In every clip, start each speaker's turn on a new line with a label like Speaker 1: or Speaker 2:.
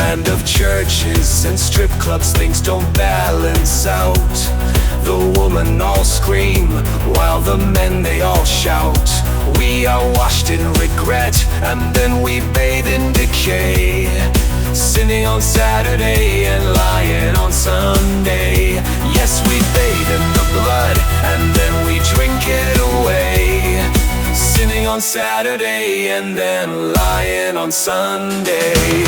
Speaker 1: land of churches and strip clubs, things don't balance out. The women all scream, while the men they all shout. We are washed in regret, and then we bathe in decay. Sinning on Saturday and lying on Sunday. Yes, we bathe in the blood, and then we drink it away. Sinning on Saturday and then lying on Sunday.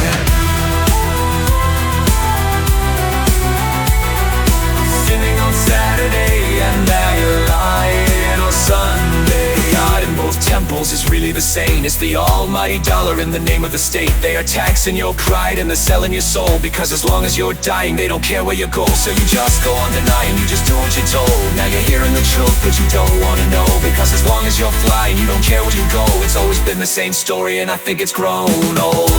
Speaker 1: Sinning on Saturday and then lying on Sunday. God in both temples is really the same. It's the almighty dollar in the name of the state. They are taxing your pride and they're selling your soul, because as long as you're dying, they don't care where you go. So you just go on denying, you just do what you're told. Now you're hearing the truth, but you don't wanna know, because as long as you're flying, you don't care where you go. It's always been the same story, and I think it's grown old.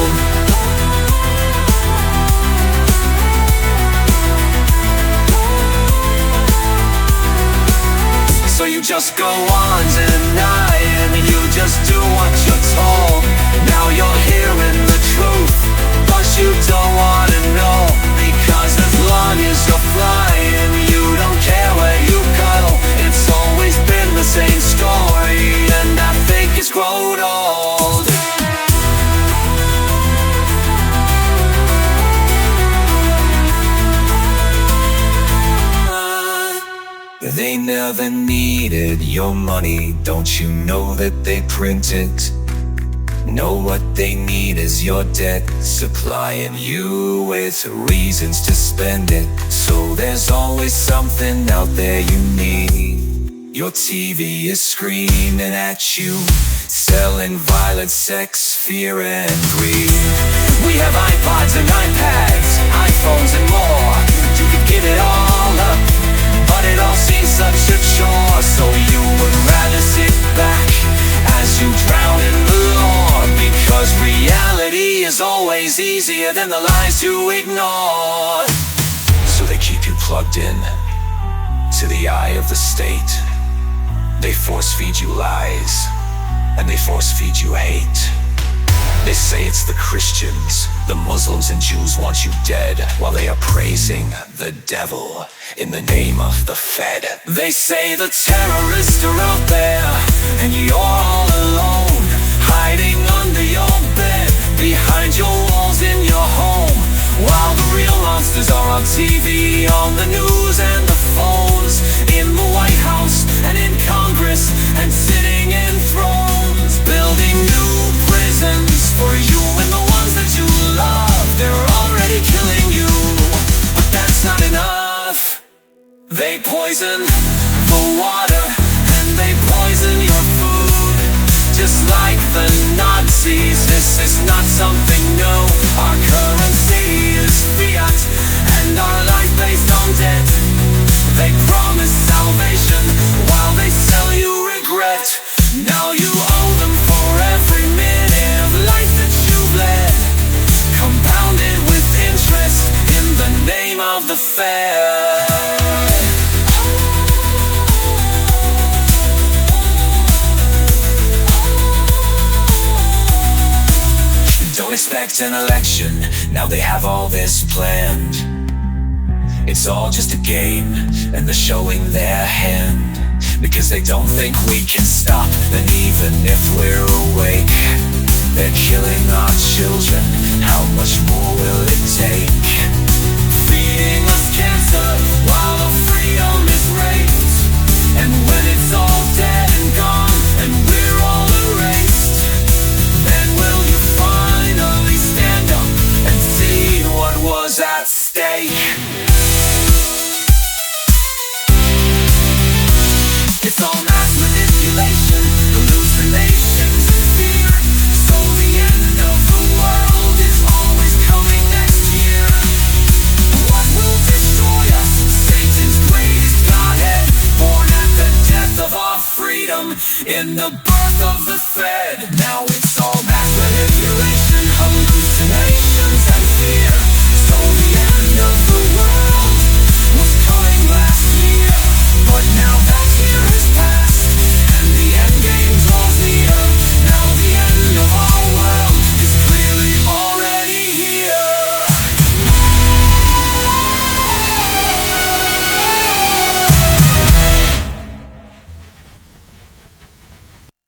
Speaker 1: So you just go on denying, you just do what you're told. Now you're hearing the truth, but you don't wanna know, because as long as you're flying, you don't care where you go. It's always been the same story, and I think it's grown old. They never needed your money, don't you know that they print it? No, what they need is your debt, supplying you with reasons to spend it. So there's always something out there you need. Your TV is screaming at you, selling violence, sex, fear and greed. We have iPods and iPads, iPhones and more. You could give it all up, but it all seems such a chore. So you would rather sit back as you drown in the lore, because reality is always easier than the lies you ignore. So they keep you plugged in to the eye of the state. They force feed you lies, and they force feed you hate. They say it's the Christians, the Muslims and Jews want you dead, while they are praising the devil in the name of the Fed. They say the terrorists are out there, and you're all alone, hiding under your bed, behind your walls in your home, while the real monsters are on TV, on the news and the phones, in the White House and in Congress, and sitting in thrones, building new prisons for you and the ones that you love. They're already killing you, but that's not enough. They poison the water and they poison your food, just like the Nazis. This is not something new. Our currency is fiat, and our life based on debt. They promise salvation while they sell you regret. Now you owe them for every minute of life that you've led, compounded with interest in the name of the Fed. Don't expect an election, now they have all this planned. It's all just a game, and they're showing their hand, because they don't think we can stop them even if we're awake. They're killing our children, how much more will it take? Feeding us cancer while our freedom is raped, and when it's all dead and gone and we're all erased, then will you finally stand up and see what was at stake? It's all mass manipulation, hallucinations and fear. So the end of the world is always coming next year. What will destroy us? Satan's greatest godhead, born at the death of our freedom, in the birth of the Fed. Now